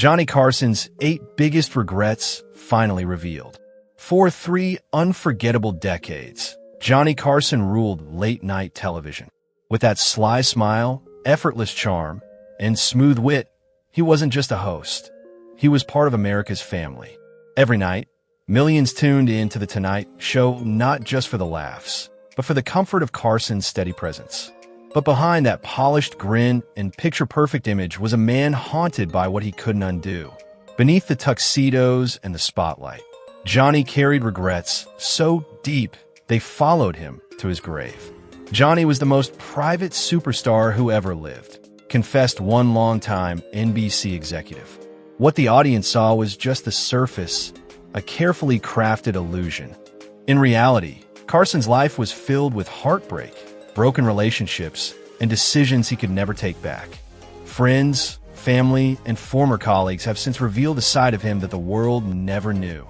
Johnny Carson's 8 biggest regrets finally revealed. For 3 unforgettable decades, Johnny Carson ruled late-night television. With that sly smile, effortless charm, and smooth wit, he wasn't just a host. He was part of America's family. Every night, millions tuned in to The Tonight Show not just for the laughs, but for the comfort of Carson's steady presence. But behind that polished grin and picture-perfect image was a man haunted by what he couldn't undo. Beneath the tuxedos and the spotlight, Johnny carried regrets so deep they followed him to his grave. Johnny was the most private superstar who ever lived, confessed one longtime NBC executive. What the audience saw was just the surface, a carefully crafted illusion. In reality, Carson's life was filled with heartbreak, broken relationships, and decisions he could never take back. Friends, family, and former colleagues have since revealed a side of him that the world never knew.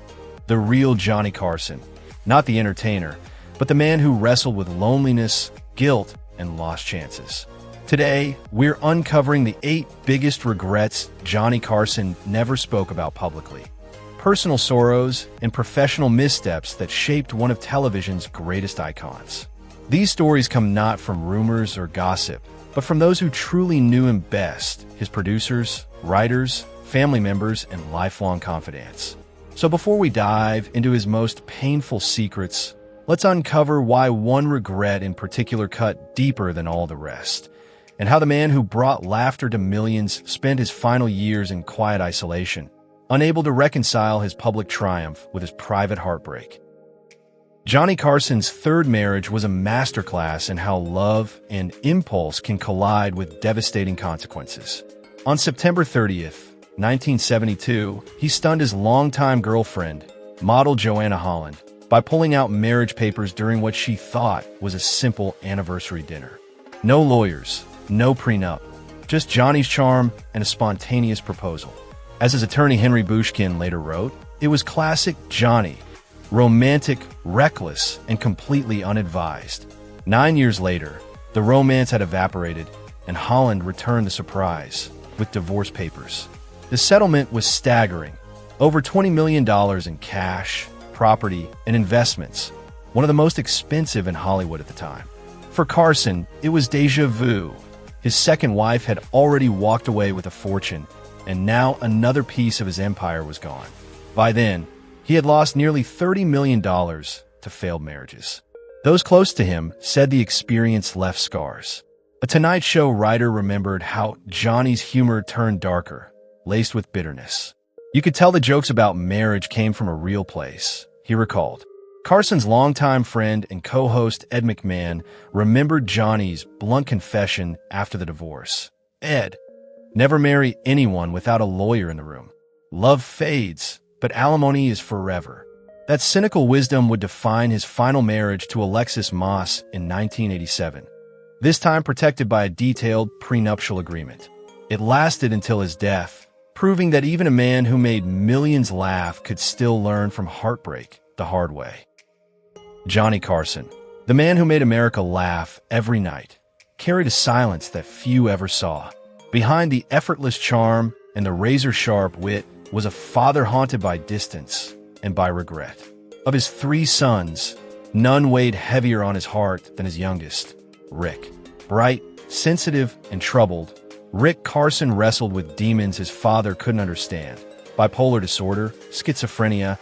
The real Johnny Carson, not the entertainer, but the man who wrestled with loneliness, guilt, and lost chances. Today, we're uncovering the 8 biggest regrets Johnny Carson never spoke about publicly. Personal sorrows and professional missteps that shaped one of television's greatest icons. These stories come not from rumors or gossip, but from those who truly knew him best, his producers, writers, family members, and lifelong confidants. So before we dive into his most painful secrets, let's uncover why one regret in particular cut deeper than all the rest, and how the man who brought laughter to millions spent his final years in quiet isolation, unable to reconcile his public triumph with his private heartbreak. Johnny Carson's 3rd marriage was a masterclass in how love and impulse can collide with devastating consequences. On September 30th, 1972, he stunned his longtime girlfriend, model Joanna Holland, by pulling out marriage papers during what she thought was a simple anniversary dinner. No lawyers, no prenup, just Johnny's charm and a spontaneous proposal. As his attorney Henry Bushkin later wrote, it was classic Johnny, romantic, reckless, and completely unadvised. 9 years later, the romance had evaporated, and Holland returned the surprise with divorce papers. The settlement was staggering, over $20 million in cash, property, and investments, one of the most expensive in Hollywood at the time. For Carson, it was déjà vu. His second wife had already walked away with a fortune, and now another piece of his empire was gone. By then, he had lost nearly $30 million to failed marriages. Those close to him said the experience left scars. A Tonight Show writer remembered how Johnny's humor turned darker, laced with bitterness. You could tell the jokes about marriage came from a real place, he recalled. Carson's longtime friend and co-host Ed McMahon remembered Johnny's blunt confession after the divorce. Ed, never marry anyone without a lawyer in the room. Love fades, but alimony is forever. That cynical wisdom would define his final marriage to Alexis Moss in 1987, this time protected by a detailed prenuptial agreement. It lasted until his death, proving that even a man who made millions laugh could still learn from heartbreak the hard way. Johnny Carson, the man who made America laugh every night, carried a silence that few ever saw. Behind the effortless charm and the razor-sharp wit was a father haunted by distance and by regret. Of his 3 sons, none weighed heavier on his heart than his youngest, Rick. Bright, sensitive, and troubled, Rick Carson wrestled with demons his father couldn't understand: bipolar disorder, schizophrenia,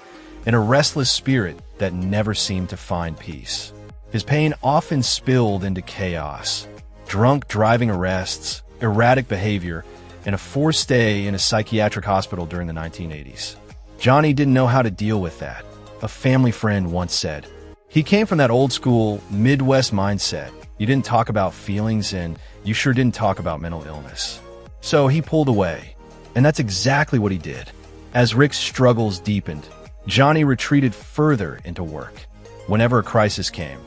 and a restless spirit that never seemed to find peace. His pain often spilled into chaos: drunk driving arrests, erratic behavior, and a forced stay in a psychiatric hospital during the 1980s. Johnny didn't know how to deal with that, a family friend once said. He came from that old-school Midwest mindset. You didn't talk about feelings, and you sure didn't talk about mental illness. So he pulled away, and that's exactly what he did. As Rick's struggles deepened, Johnny retreated further into work. Whenever a crisis came,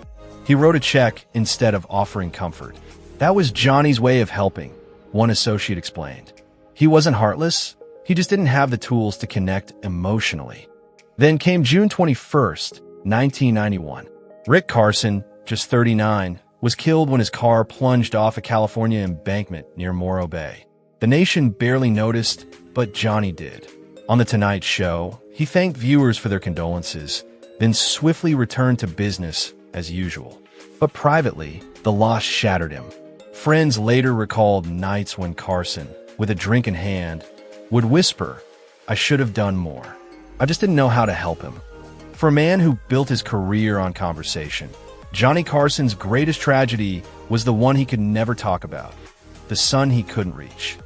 he wrote a check instead of offering comfort. That was Johnny's way of helping, one associate explained. He wasn't heartless, he just didn't have the tools to connect emotionally. Then came June 21st, 1991. Rick Carson, just 39, was killed when his car plunged off a California embankment near Morro Bay. The nation barely noticed, but Johnny did. On The Tonight Show, he thanked viewers for their condolences, then swiftly returned to business as usual. But privately, the loss shattered him. Friends later recalled nights when Carson, with a drink in hand, would whisper, "I should have done more. I just didn't know how to help him." For a man who built his career on conversation, Johnny Carson's greatest tragedy was the one he could never talk about, the son he couldn't reach.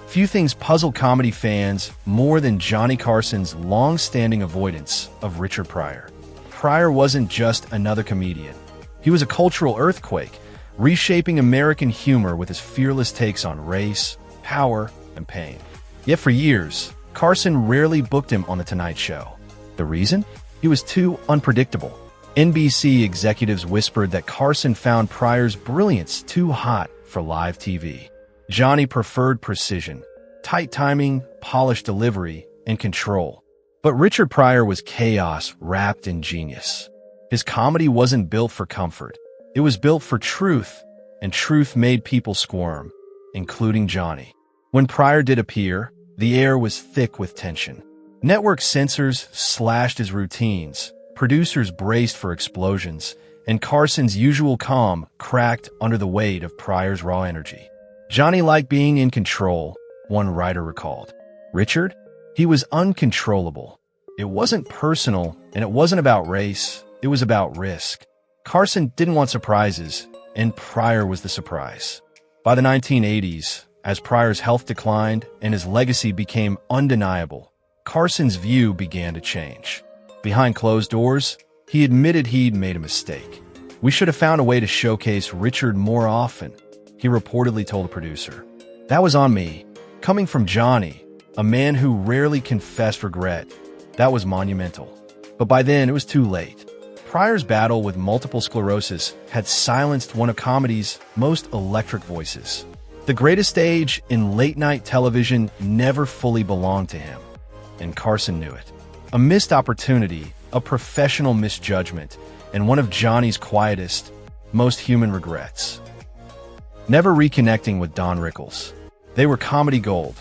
Few things puzzle comedy fans more than Johnny Carson's long-standing avoidance of Richard Pryor. Pryor wasn't just another comedian. He was a cultural earthquake, reshaping American humor with his fearless takes on race, power, and pain. Yet for years, Carson rarely booked him on The Tonight Show. The reason? He was too unpredictable. NBC executives whispered that Carson found Pryor's brilliance too hot for live TV. Johnny preferred precision, tight timing, polished delivery, and control. But Richard Pryor was chaos wrapped in genius. His comedy wasn't built for comfort. It was built for truth, and truth made people squirm, including Johnny. When Pryor did appear, the air was thick with tension. Network censors slashed his routines, producers braced for explosions, and Carson's usual calm cracked under the weight of Pryor's raw energy. Johnny liked being in control, one writer recalled. Richard? He was uncontrollable. It wasn't personal, and it wasn't about race, it was about risk. Carson didn't want surprises, and Pryor was the surprise. By the 1980s, as Pryor's health declined and his legacy became undeniable, Carson's view began to change. Behind closed doors, he admitted he'd made a mistake. "We should have found a way to showcase Richard more often," he reportedly told a producer. "That was on me. Coming from Johnny, a man who rarely confessed regret, that was monumental." But by then, it was too late. Pryor's battle with multiple sclerosis had silenced one of comedy's most electric voices. The greatest stage in late-night television never fully belonged to him, and Carson knew it. A missed opportunity, a professional misjudgment, and one of Johnny's quietest, most human regrets. Never reconnecting with Don Rickles. They were comedy gold.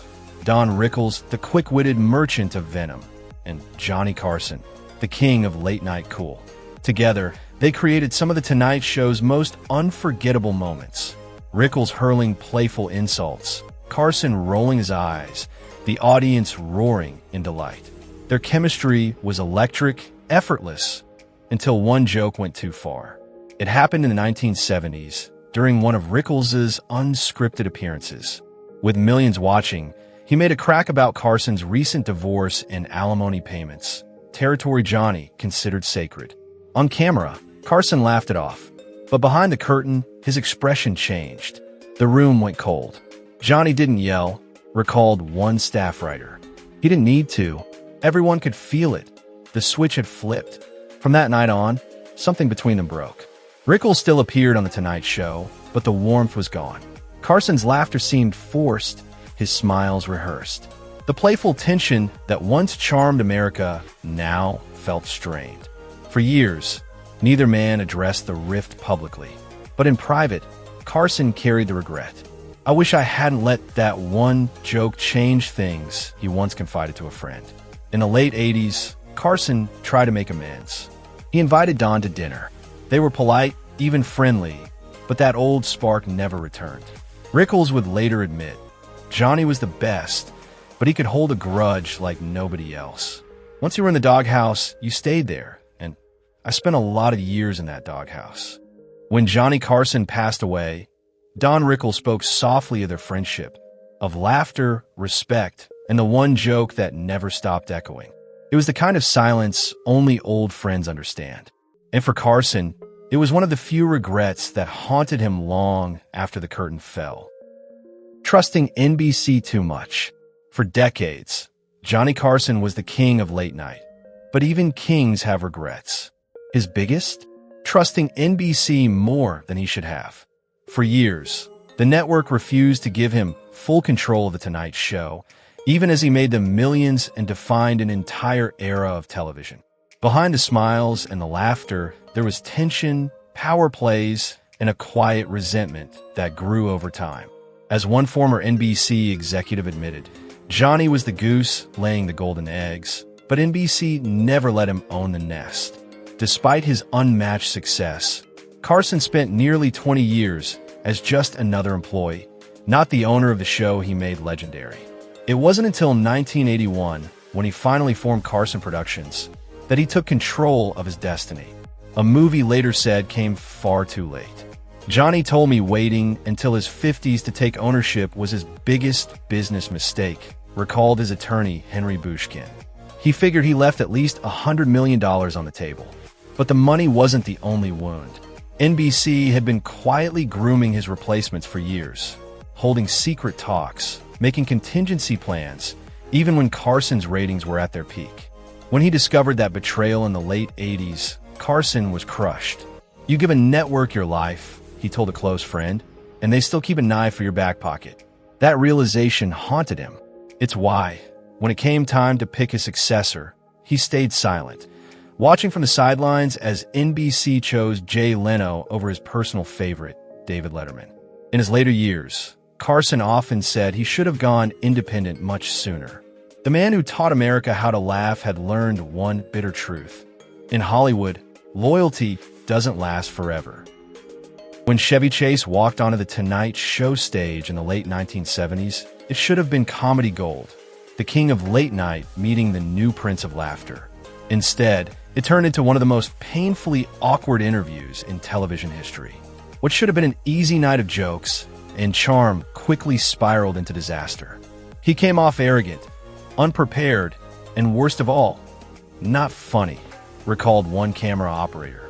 Don Rickles, the quick-witted merchant of venom, and Johnny Carson, the king of late-night cool. Together, they created some of The Tonight Show's most unforgettable moments. Rickles hurling playful insults, Carson rolling his eyes, the audience roaring in delight. Their chemistry was electric, effortless, until one joke went too far. It happened in the 1970s, during one of Rickles' unscripted appearances. With millions watching, he made a crack about Carson's recent divorce and alimony payments, territory Johnny considered sacred. On camera, Carson laughed it off, but behind the curtain, his expression changed. The room went cold. Johnny didn't yell, recalled one staff writer. He didn't need to. Everyone could feel it. The switch had flipped. From that night on, something between them broke. Rickles still appeared on The Tonight Show, but the warmth was gone. Carson's laughter seemed forced, his smiles rehearsed. The playful tension that once charmed America now felt strained. For years, neither man addressed the rift publicly. But in private, Carson carried the regret. "I wish I hadn't let that one joke change things," he once confided to a friend. In the late 80s, Carson tried to make amends. He invited Don to dinner. They were polite, even friendly, but that old spark never returned. Rickles would later admit, Johnny was the best, but he could hold a grudge like nobody else. Once you were in the doghouse, you stayed there, and I spent a lot of years in that doghouse. When Johnny Carson passed away, Don Rickles spoke softly of their friendship, of laughter, respect, and the one joke that never stopped echoing. It was the kind of silence only old friends understand. And for Carson, it was one of the few regrets that haunted him long after the curtain fell. Trusting NBC too much. For decades, Johnny Carson was the king of late night. But even kings have regrets. His biggest? Trusting NBC more than he should have. For years, the network refused to give him full control of The Tonight Show, even as he made them millions and defined an entire era of television. Behind the smiles and the laughter, there was tension, power plays, and a quiet resentment that grew over time. As one former NBC executive admitted, Johnny was the goose laying the golden eggs, but NBC never let him own the nest. Despite his unmatched success, Carson spent nearly 20 years as just another employee, not the owner of the show he made legendary. It wasn't until 1981, when he finally formed Carson Productions, that he took control of his destiny. A movie later said came far too late. Johnny told me waiting until his 50s to take ownership was his biggest business mistake, recalled his attorney Henry Bushkin. He figured he left at least $100 million on the table. But the money wasn't the only wound. NBC had been quietly grooming his replacements for years, holding secret talks, making contingency plans, even when Carson's ratings were at their peak. When he discovered that betrayal in the late 80s, Carson was crushed. "You give a network your life," he told a close friend, "and they still keep a knife for your back pocket." That realization haunted him. It's why, when it came time to pick his successor, he stayed silent, watching from the sidelines as NBC chose Jay Leno over his personal favorite, David Letterman. In his later years, Carson often said he should have gone independent much sooner. The man who taught America how to laugh had learned one bitter truth. In Hollywood, loyalty doesn't last forever. When Chevy Chase walked onto the Tonight Show stage in the late 1970s, it should have been comedy gold, the king of late night meeting the new prince of laughter. Instead, it turned into one of the most painfully awkward interviews in television history. What should have been an easy night of jokes and charm quickly spiraled into disaster. He came off arrogant, unprepared, and worst of all, not funny, recalled one camera operator.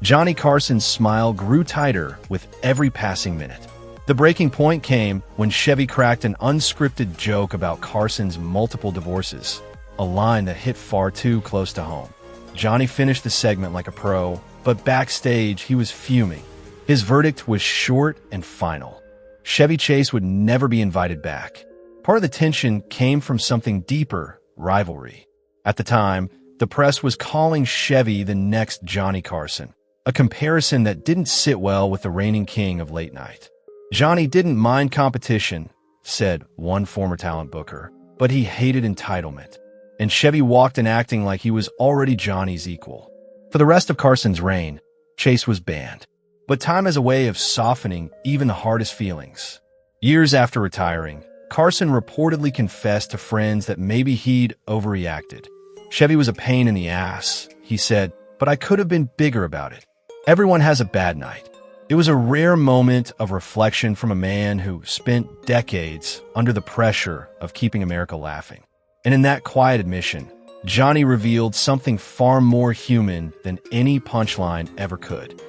Johnny Carson's smile grew tighter with every passing minute. The breaking point came when Chevy cracked an unscripted joke about Carson's multiple divorces, a line that hit far too close to home. Johnny finished the segment like a pro, but backstage he was fuming. His verdict was short and final. Chevy Chase would never be invited back. Part of the tension came from something deeper, rivalry. At the time, the press was calling Chevy the next Johnny Carson, a comparison that didn't sit well with the reigning king of late night. Johnny didn't mind competition, said one former talent booker, but he hated entitlement. And Chevy walked in acting like he was already Johnny's equal. For the rest of Carson's reign, Chase was banned. But time has a way of softening even the hardest feelings. Years after retiring, Carson reportedly confessed to friends that maybe he'd overreacted. "Chevy was a pain in the ass," he said, "but I could have been bigger about it. Everyone has a bad night." It was a rare moment of reflection from a man who spent decades under the pressure of keeping America laughing. And in that quiet admission, Johnny revealed something far more human than any punchline ever could.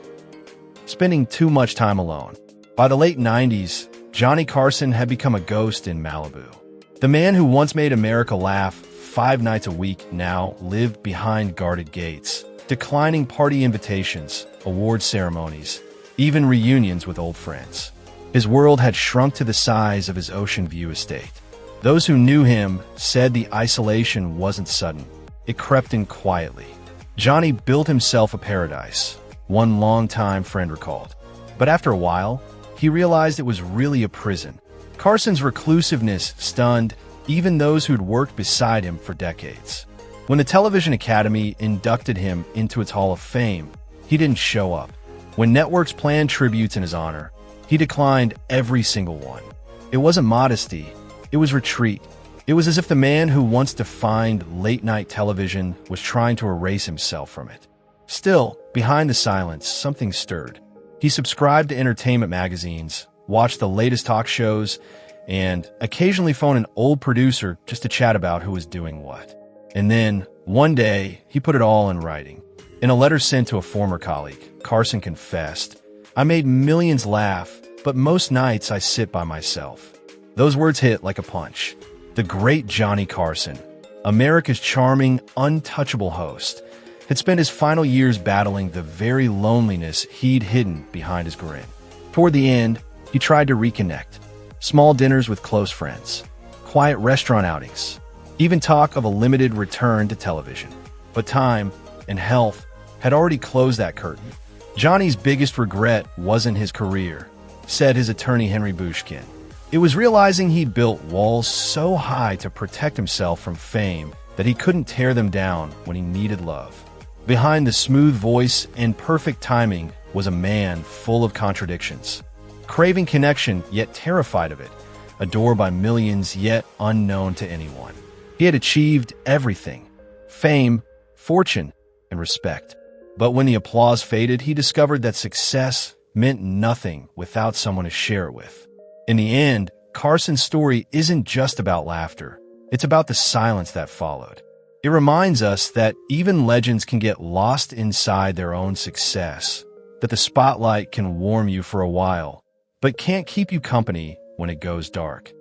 Spending too much time alone. By the late 90s, Johnny Carson had become a ghost in Malibu. The man who once made America laugh 5 nights a week now lived behind guarded gates, declining party invitations, award ceremonies, even reunions with old friends. His world had shrunk to the size of his Ocean View estate. Those who knew him said the isolation wasn't sudden. It crept in quietly. Johnny built himself a paradise, one longtime friend recalled. But after a while, he realized it was really a prison. Carson's reclusiveness stunned even those who'd worked beside him for decades. When the Television Academy inducted him into its Hall of Fame, he didn't show up. When networks planned tributes in his honor, he declined every single one. It wasn't modesty, it was retreat. It was as if the man who once defined late-night television was trying to erase himself from it. Still, behind the silence, something stirred. He subscribed to entertainment magazines, watched the latest talk shows, and occasionally phoned an old producer just to chat about who was doing what. And then, one day, he put it all in writing. In a letter sent to a former colleague, Carson confessed, "I made millions laugh, but most nights I sit by myself." Those words hit like a punch. The great Johnny Carson, America's charming, untouchable host, had spent his final years battling the very loneliness he'd hidden behind his grin. Toward the end, he tried to reconnect. Small dinners with close friends, quiet restaurant outings, even talk of a limited return to television. But time and health had already closed that curtain. Johnny's biggest regret wasn't his career, said his attorney Henry Bushkin. It was realizing he'd built walls so high to protect himself from fame that he couldn't tear them down when he needed love. Behind the smooth voice and perfect timing was a man full of contradictions. Craving connection, yet terrified of it. Adored by millions, yet unknown to anyone. He had achieved everything: fame, fortune, and respect. But when the applause faded, he discovered that success meant nothing without someone to share it with. In the end, Carson's story isn't just about laughter. It's about the silence that followed. It reminds us that even legends can get lost inside their own success, that the spotlight can warm you for a while, but can't keep you company when it goes dark.